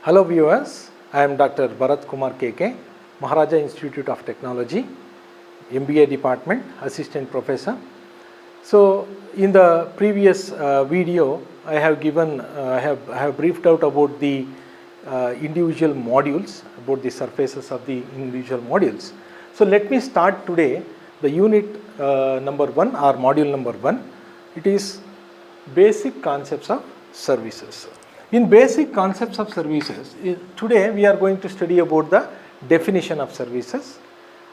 Hello viewers, I am Dr. Bharat Kumar KK, Maharaja Institute of Technology, MBA department, assistant professor. So in the previous video, I have briefed out about the individual modules, about the surfaces of the individual modules. So let me start today the unit number 1 or module number 1. It is basic concepts of services. In basic concepts of services, today we are going to study about the definition of services,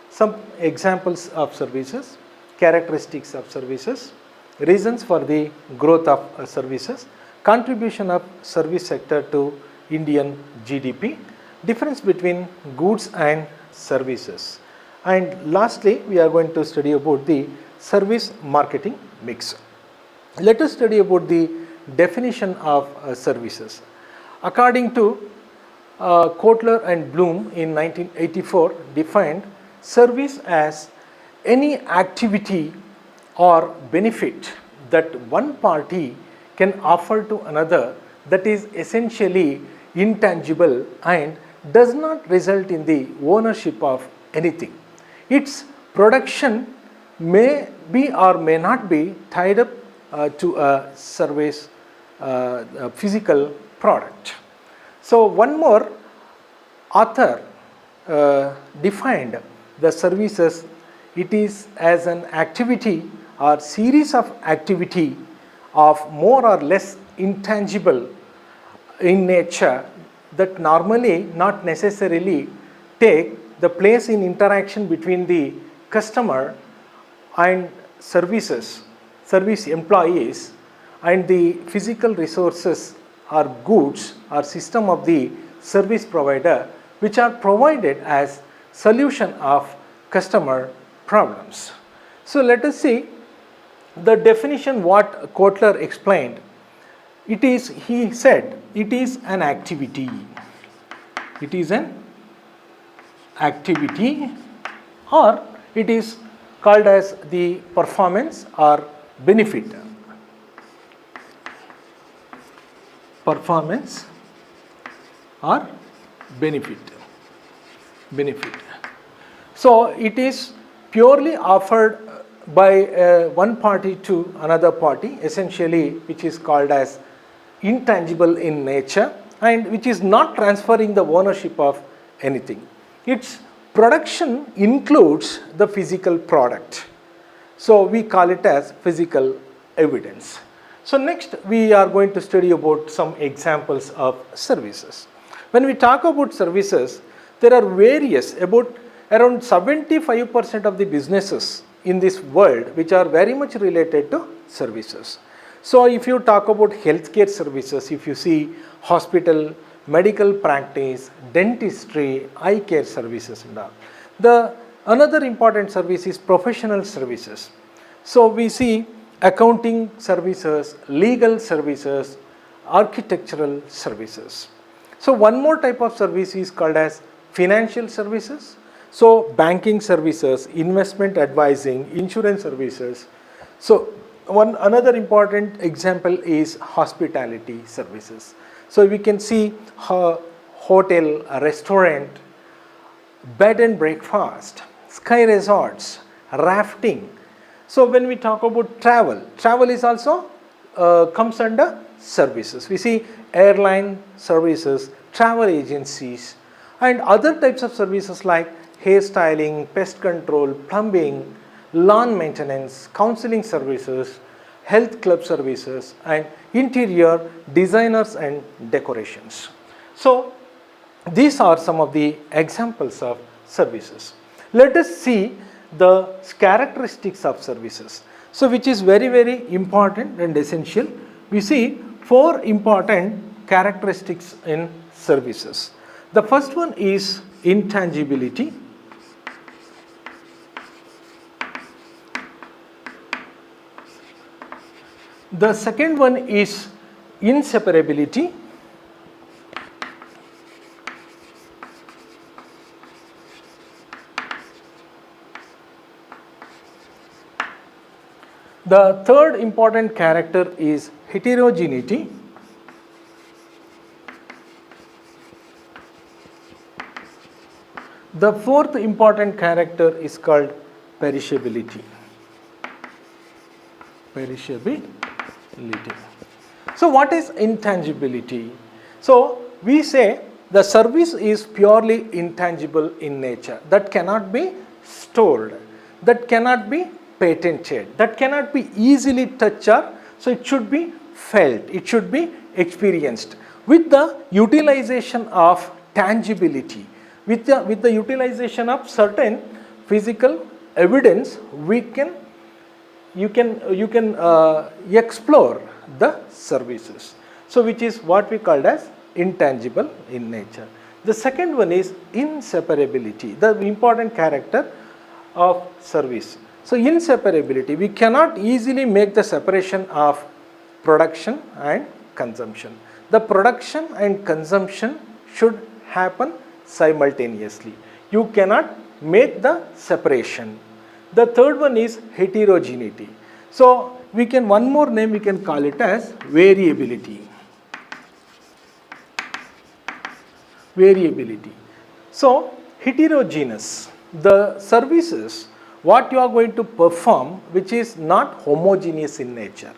some examples of services, characteristics of services, reasons for the growth of services, contribution of service sector to Indian GDP, difference between goods and services, and lastly we are going to study about the service marketing mix. Let us study about the definition of services. According to Kotler and Bloom in 1984 defined service as any activity or benefit that one party can offer to another that is essentially intangible and does not result in the ownership of anything. Its production may be or may not be tied up to a service a physical product. So one more author defined the services, it is as an activity or series of activity of more or less intangible in nature that normally not necessarily take the place in interaction between the customer and service employees and the physical resources or goods or system of the service provider which are provided as solution of customer problems. So let us see the definition what Kotler explained. It is, he said, it is an activity. It is an activity or it is called as the performance or benefit. Performance or benefit. So it is purely offered by one party to another party, essentially which is called as intangible in nature and which is not transferring the ownership of anything. Its production includes the physical product. So we call it as physical evidence. So next we are going to study about some examples of services. When we talk about services, there are various, about around 75% of the businesses in this world which are very much related to services. So if you talk about healthcare services, if you see hospital, medical practice, dentistry, eye care services and all. Another important service is professional services. So we see accounting services, legal services, architectural services. So one more type of service is called as financial services. So banking services, investment advising, insurance services. So another important example is hospitality services. So we can see hotel, restaurant, bed and breakfast, sky resorts, rafting. So when we talk about travel is also comes under services. We see airline services, travel agencies and other types of services like hairstyling, pest control, plumbing, lawn maintenance, counseling services, health club services and interior designers and decorations. So these are some of the examples of services. Let us see the characteristics of services. So which is very important and essential. We see 4 important characteristics in services. The first one is intangibility. The second one is inseparability. The third important character is heterogeneity. The fourth important character is called perishability. Perishability. So what is intangibility? So we say the service is purely intangible in nature, that cannot be stored, that cannot be patented, that cannot be easily touched, so it should be felt, it should be experienced. With the utilization of tangibility, with the utilization of certain physical evidence, you can explore the services. So which is what we called as intangible in nature. The second one is inseparability, the important character of service. So inseparability, we cannot easily make the separation of production and consumption. The production and consumption should happen simultaneously. You cannot make the separation. The third one is heterogeneity. So we can, one more name we can call it as variability. Variability. So heterogeneous, the services what you are going to perform which is not homogeneous in nature.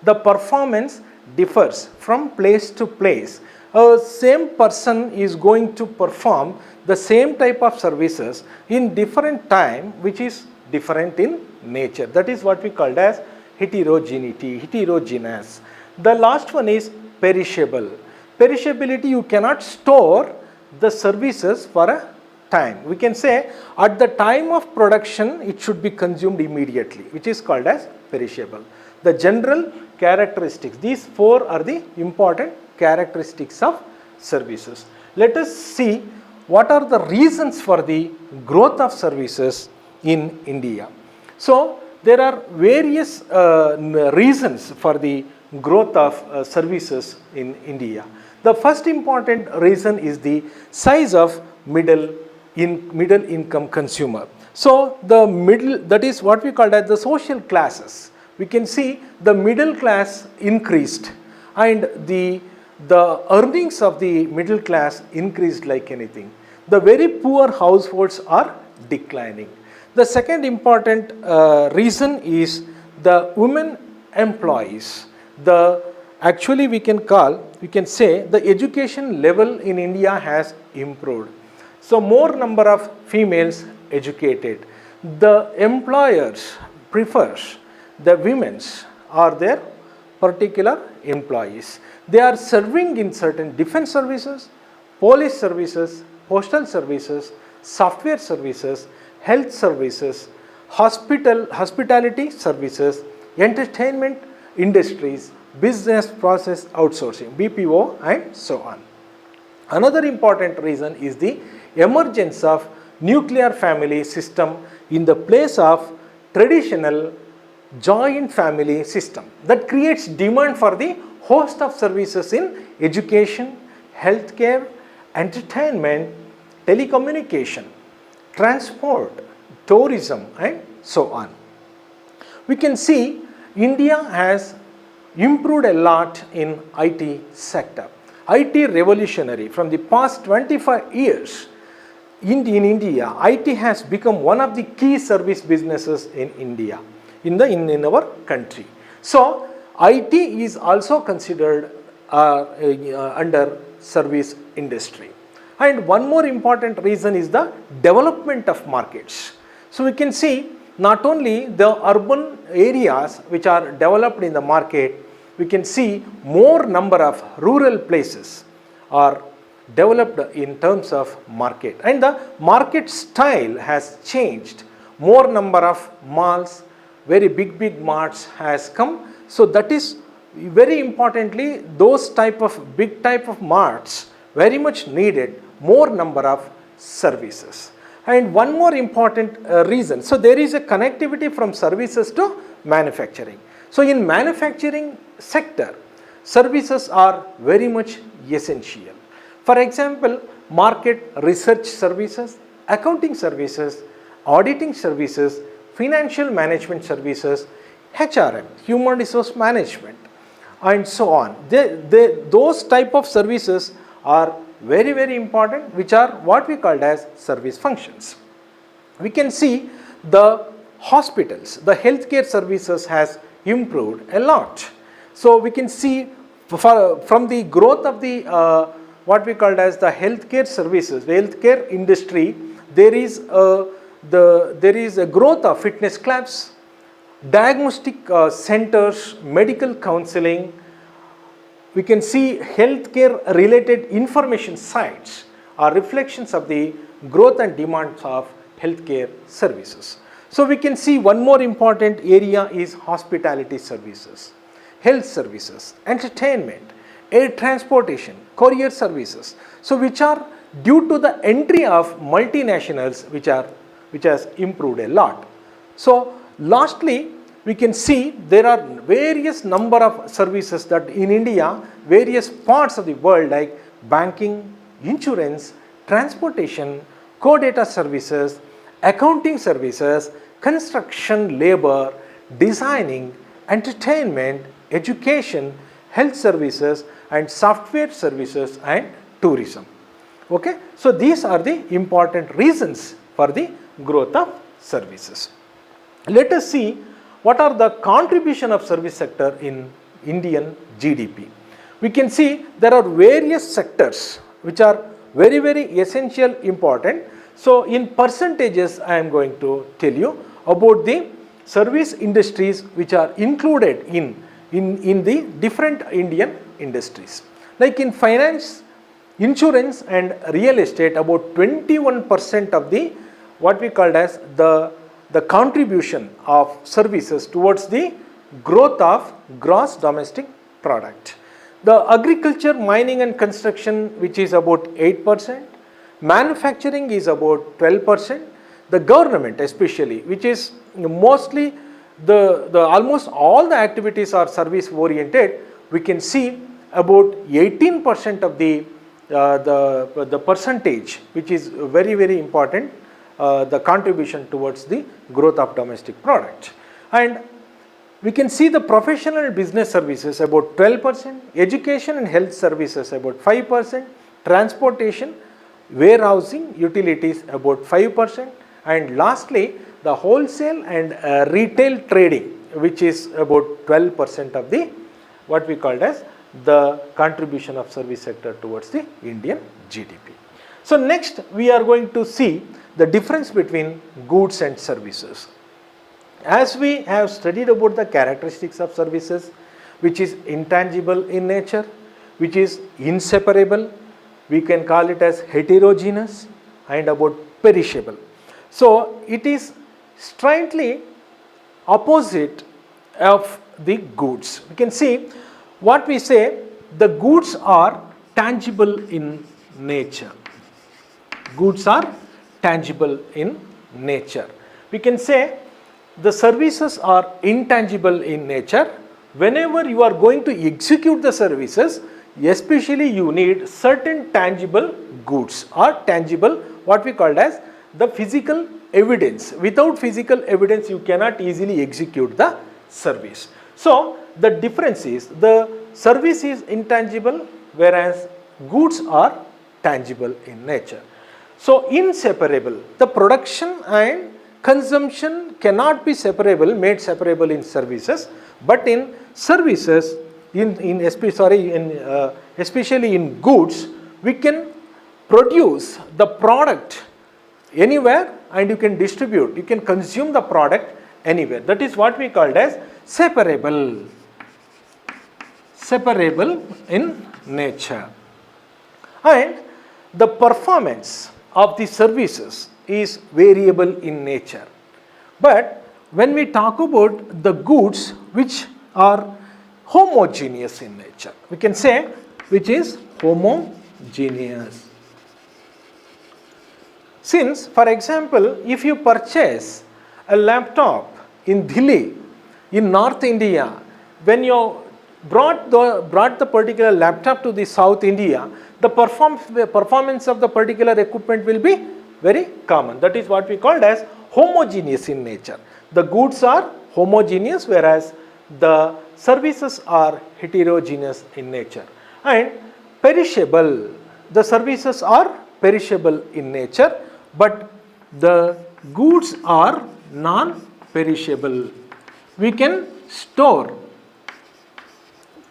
The performance differs from place to place. A same person is going to perform the same type of services in different time which is different in nature. That is what we called as heterogeneity, heterogeneous. The last one is perishable. Perishability, you cannot store the services for a time. We can say at the time of production it should be consumed immediately, which is called as perishable. The general characteristics, these four are the important characteristics of services. Let us see what are the reasons for the growth of services in India. So there are various reasons for the growth of services in India. The first important reason is the size of middle income consumer. So the middle, that is what we call as the social classes. We can see the middle class increased and the earnings of the middle class increased like anything. The very poor households are declining. The second important reason is the women employees. Actually we can say the education level in India has improved. So more number of females educated. The employers prefers the women's or their particular employees. They are serving in certain defense services, police services, postal services, software services, health services, hospitality services, entertainment industries, business process outsourcing, BPO and so on. Another important reason is the emergence of nuclear family system in the place of traditional joint family system that creates demand for the host of services in education, healthcare, entertainment, telecommunication, transport, tourism and so on. We can see India has improved a lot in IT sector. IT revolutionary from the past 25 years in India, IT has become one of the key service businesses in India, in our country. So IT is also considered under service industry. And one more important reason is the development of markets. So we can see not only the urban areas which are developed in the market, we can see more number of rural places are developed in terms of market. And the market style has changed. More number of malls, very big marts has come. So that is very importantly, those big type of marts very much needed more number of services. And one more important reason, so there is a connectivity from services to manufacturing. So in manufacturing sector, services are very much essential. For example, market research services, accounting services, auditing services, financial management services, HRM, human resource management and so on. Those type of services are very important, which are what we called as service functions. We can see the hospitals, the healthcare services has improved a lot. So we can see from the growth of the what we called as the healthcare services, the healthcare industry, there is a growth of fitness clubs, diagnostic centers, medical counseling. We can see healthcare related information sites are reflections of the growth and demands of healthcare services. So we can see one more important area is hospitality services, health services, entertainment, air transportation, courier services. So which are due to the entry of multinationals which has improved a lot. So lastly, we can see there are various number of services that in India, various parts of the world like banking, insurance, transportation, core data services, accounting services, construction, labor, designing, entertainment, education, health services and software services and tourism. Okay, so these are the important reasons for the growth of services. Let us see what are the contribution of service sector in Indian GDP. We can see there are various sectors which are very essential important. So in percentages I am going to tell you about the service industries which are included in the different Indian industries. Like in finance, insurance and real estate, about 21% of the what we called as the contribution of services towards the growth of gross domestic product. The agriculture, mining and construction, which is about 8%, manufacturing is about 12%, the government especially, which is mostly the almost all the activities are service oriented, we can see about 18% of the percentage, which is very important, the contribution towards the growth of domestic product. And we can see the professional and business services about 12%, education and health services about 5%, transportation, warehousing, utilities about 5%, and lastly the wholesale and retail trading, which is about 12% of the what we called as the contribution of service sector towards the Indian GDP. So next we are going to see the difference between goods and services. As we have studied about the characteristics of services, which is intangible in nature, which is inseparable, we can call it as heterogeneous, and about perishable. So it is strictly opposite of the goods. We can see what we say, the goods are tangible in nature. Goods are tangible in nature. We can say the services are intangible in nature. Whenever you are going to execute the services, especially you need certain tangible goods or tangible what we called as the physical evidence. Without physical evidence you cannot easily execute the service. So the difference is the service is intangible whereas goods are tangible in nature. So inseparable, the production and consumption cannot be made separable in services, but in services, especially in goods, we can produce the product anywhere and you can distribute, you can consume the product anywhere. That is what we called as separable in nature. And the performance of the services is variable in nature. But when we talk about the goods which are homogeneous in nature, we can say which is homogeneous. Since, for example, if you purchase a laptop in Delhi, in North India, when you brought the particular laptop to the South India, the performance of the particular equipment will be very common. That is what we called as homogeneous in nature. The goods are homogeneous whereas the services are heterogeneous in nature. And perishable, the services are perishable in nature, but the goods are non-perishable. We can store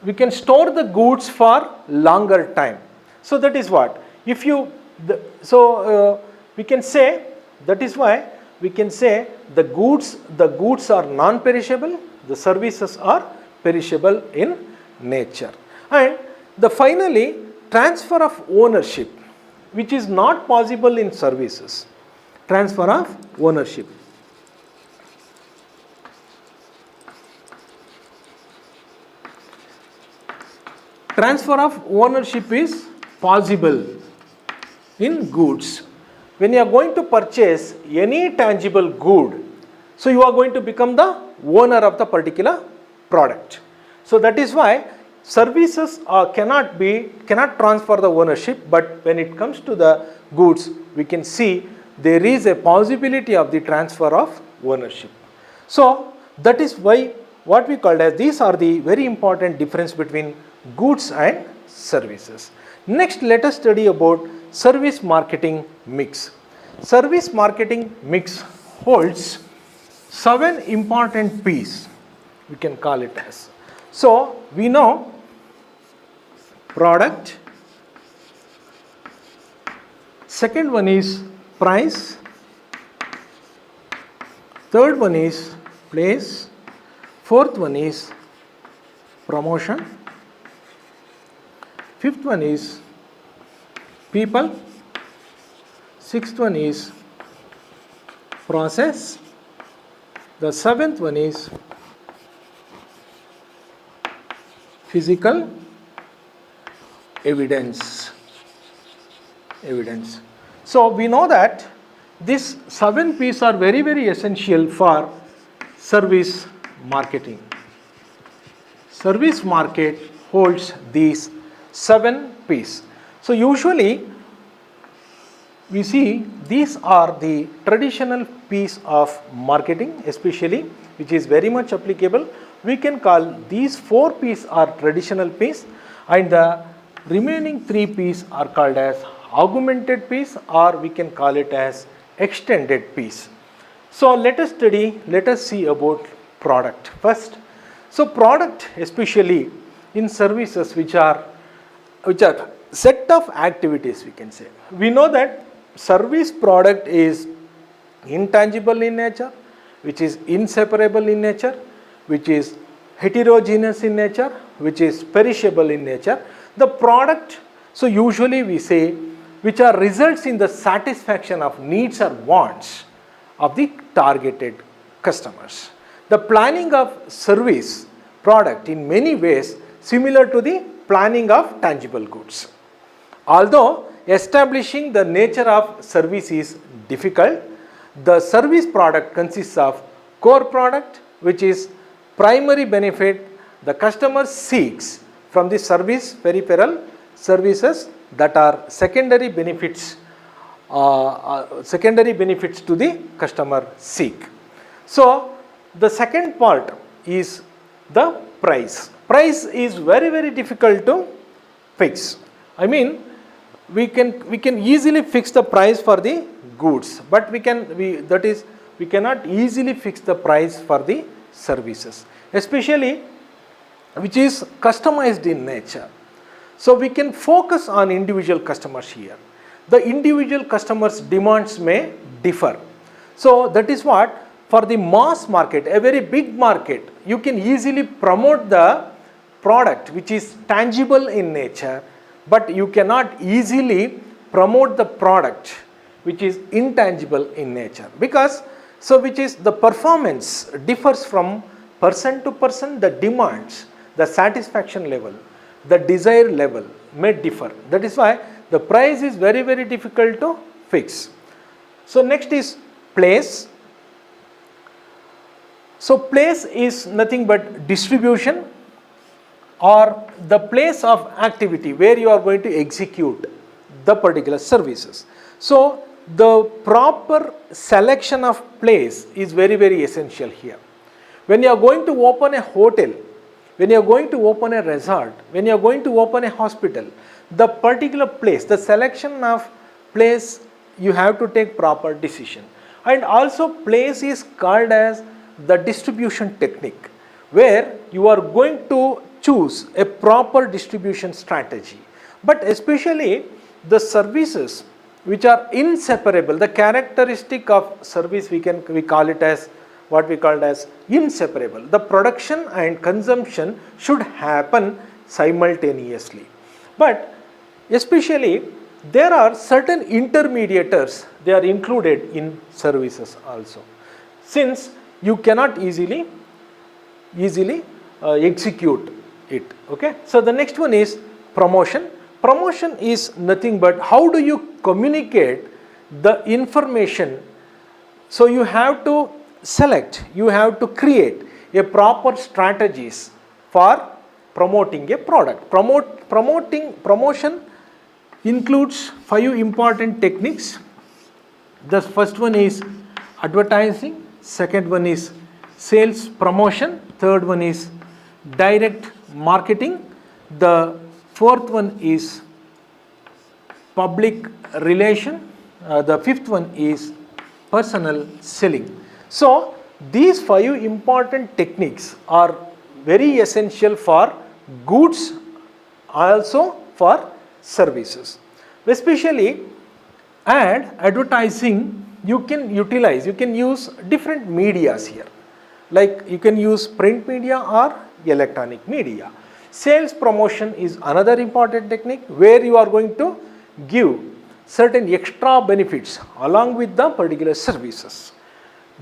the goods for longer time. So that is what, if you, we can say, that is why we can say the goods are non-perishable, the services are perishable in nature. And finally, transfer of ownership, which is not possible in services. Transfer of ownership. Transfer of ownership is possible in goods. When you are going to purchase any tangible good, so you are going to become the owner of the particular product. So that is why services cannot transfer the ownership, but when it comes to the goods, we can see there is a possibility of the transfer of ownership. So that is why what we call as, these are the very important difference between goods and services. Next, let us study about service marketing mix. Service marketing mix holds 7 important P's, we can call it as. So we know product, second one is price, third one is place, fourth one is promotion, fifth one is people, sixth one is process, the seventh one is physical evidence. So we know that these 7 P's are very, very essential for service marketing. Service market holds these 7 P's. So usually we see these are the traditional P's of marketing, especially, which is very much applicable. We can call these 4 P's are traditional P's, and the remaining 3 P's are called as augmented P's, or we can call it as extended P's. So let us see about product first. So product, especially in services, which are set of activities, we can say. We know that service product is intangible in nature, which is inseparable in nature, which is heterogeneous in nature, which is perishable in nature. The product, so usually we say, which are results in the satisfaction of needs or wants of the targeted customers. The planning of service product in many ways similar to the planning of tangible goods. Although establishing the nature of service is difficult, the service product consists of core product, which is primary benefit the customer seeks from the service peripheral services that are secondary benefits to the customer seek. So the second part is the price. Price is very, very difficult to fix. I mean, we can easily fix the price for the goods, but we cannot easily fix the price for the services, especially which is customized in nature. So we can focus on individual customers here. The individual customers' demands may differ. So that is what, for the mass market, a very big market, you can easily promote the product which is tangible in nature, but you cannot easily promote the product which is intangible in nature, because which is the performance differs from person to person, the demands, the satisfaction level, the desire level may differ. That is why the price is very, very difficult to fix. So next is place. So place is nothing but distribution or the place of activity where you are going to execute the particular services. So the proper selection of place is very, very essential here. When you are going to open a hotel, when you are going to open a resort, when you are going to open a hospital, the particular place, the selection of place, you have to take proper decision. And also place is called as the distribution technique, where you are going to choose a proper distribution strategy. But especially the services which are inseparable, the characteristic of service we call it as what we call as inseparable. The production and consumption should happen simultaneously. But especially there are certain intermediators, they are included in services also, since you cannot easily execute it. Okay. So the next one is promotion. Promotion is nothing but how do you communicate the information. So you have to select, you have to create a proper strategies for promoting a product. Promotion includes 5 important techniques. The first one is advertising, second one is sales promotion, third one is direct marketing, the fourth one is public relation, the fifth one is personal selling. So these 5 important techniques are very essential for goods, also for services. Especially advertising, you can utilize, you can use different medias here, like you can use print media or electronic media. Sales promotion is another important technique where you are going to give certain extra benefits along with the particular services.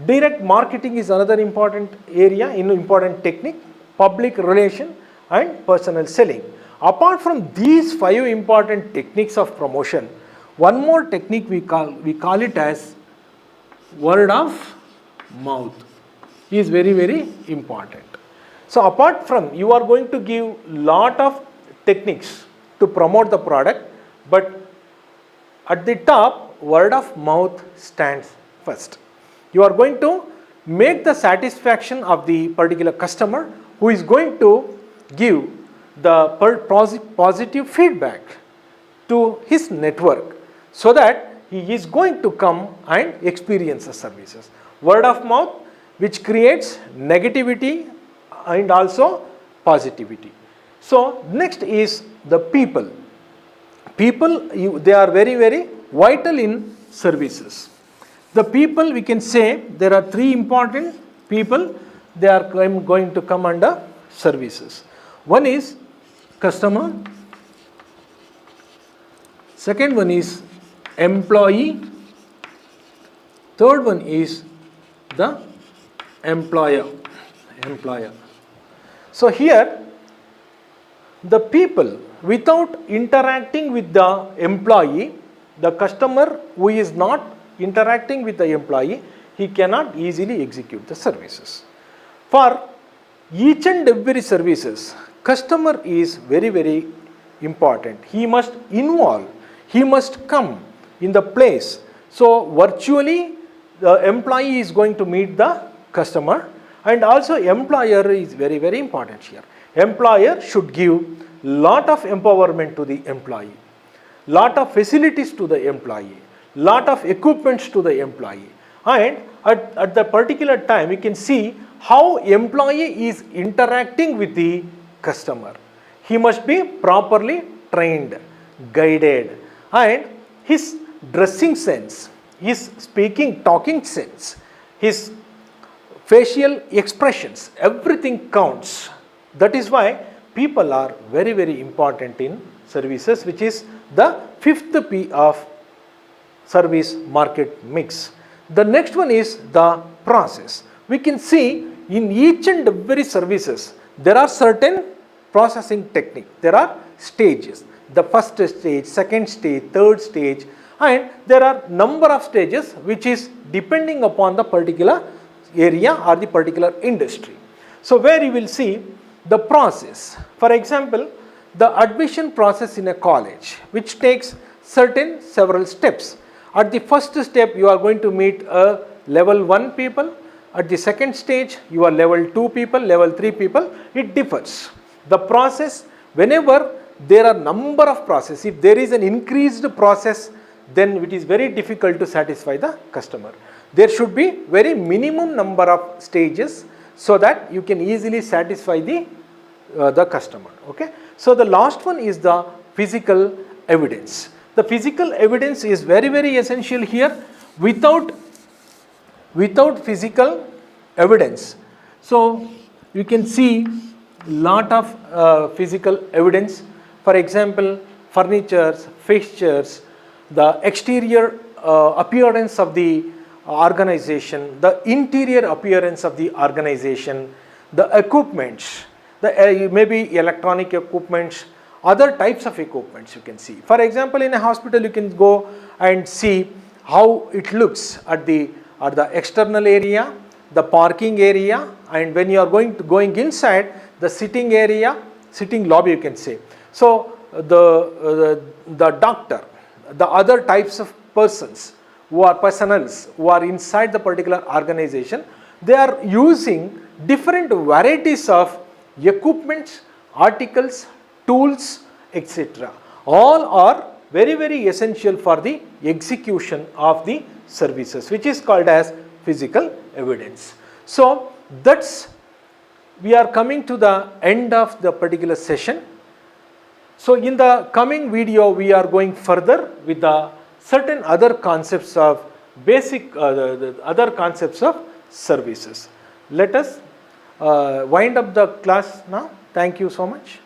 Direct marketing is another important area, important technique, public relation and personal selling. Apart from these 5 important techniques of promotion, one more technique we call it as word of mouth is very important. So apart from, you are going to give lot of techniques to promote the product, but at the top word of mouth stands first. You are going to make the satisfaction of the particular customer who is going to give the positive feedback to his network, so that he is going to come and experience the services. Word of mouth which creates negativity and also positivity. So next is the people. People, they are very vital in services. The people, we can say there are 3 important people, they are going to come under services. One is customer, second one is employee, third one is the employer. So here the people, without interacting with the employee, the customer who is not interacting with the employee, he cannot easily execute the services. For each and every services, customer is very important. He must involve, he must come in the place. So virtually the employee is going to meet the customer, and also employer is very important here. Employer should give lot of empowerment to the employee, lot of facilities to the employee, lot of equipments to the employee, and at the particular time we can see how employee is interacting with the customer. He must be properly trained, guided, and his dressing sense, his speaking, talking sense, his facial expressions, everything counts. That is why people are very important in services, which is the 5th P of service market mix. The next one is the process. We can see in each and every services there are certain processing technique. There are stages. The first stage, second stage, third stage, and there are number of stages which is depending upon the particular area or the particular industry. So where you will see the process. For example, the admission process in a college, which takes several steps. At the first step, you are going to meet a level 1 people. At the second stage, you are level 2 people, level 3 people. It differs. The process, whenever there are number of processes. If there is an increased process, then it is very difficult to satisfy the customer. There should be very minimum number of stages so that you can easily satisfy the customer. Okay. So the last one is the physical evidence. The physical evidence is very, very essential here. Without physical evidence, so you can see lot of physical evidence. For example, furnitures, fixtures, the exterior appearance of the organization, the interior appearance of the organization, the equipments, the maybe electronic equipments, other types of equipments you can see. For example, in a hospital you can go and see how it looks at the external area, the parking area, and when you are going inside, the sitting area, sitting lobby you can say. So the doctor, the other types of persons who are personnels who are inside the particular organization, they are using different varieties of equipments, articles, tools, etc. All are very, very essential for the execution of the services, which is called as physical evidence. So that's, we are coming to the end of the particular session. So in the coming video, we are going further with the certain other concepts of basic, the other concepts of services. Let us wind up the class now. Thank you so much.